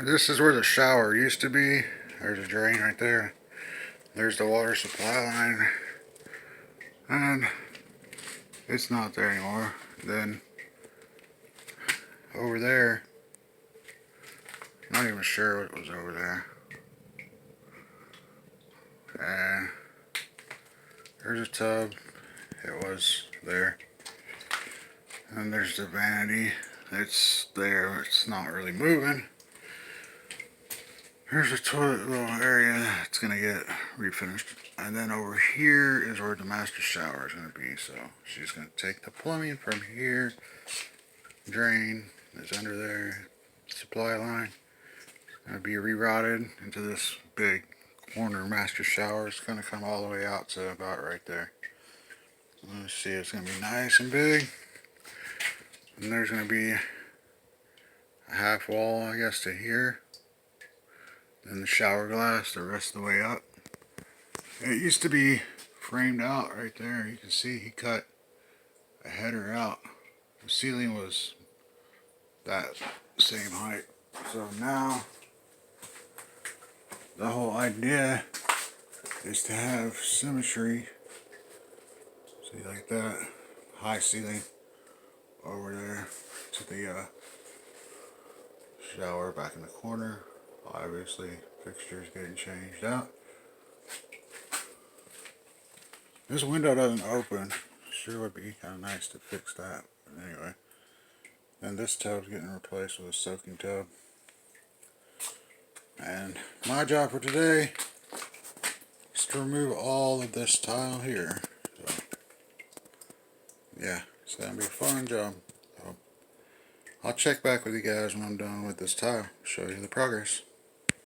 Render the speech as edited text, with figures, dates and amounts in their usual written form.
This is where the shower used to be. There's a drain right there. There's the water supply line. And it's not there anymore. Then over there, not even sure what was over there. And there's a tub. It was there. And there's the vanity. It's there. It's not really moving. Here's a toilet little area. It's going to get refinished. And then over here is where the master shower is going to be. So she's going to take the plumbing from here. Drain is under there. Supply line. It's going to be rerouted into this big corner master shower. It's going to come all the way out to about right there. Let's see, it's going to be nice and big. And there's going to be a half wall, I guess, to here. Then the shower glass the rest of the way up. It used to be framed out right there. You can see he cut a header out. The ceiling was that same height. So now the whole idea is to have symmetry. See, like that high ceiling over there to the shower back in the corner. Obviously fixtures getting changed out. This window doesn't open. Sure would be kind of nice to fix that. But anyway, and this tub's getting replaced with a soaking tub. And my job for today is to remove all of this tile here. So, yeah, it's gonna be a fun job. So, I'll check back with you guys when I'm done with this tile. Show you the progress.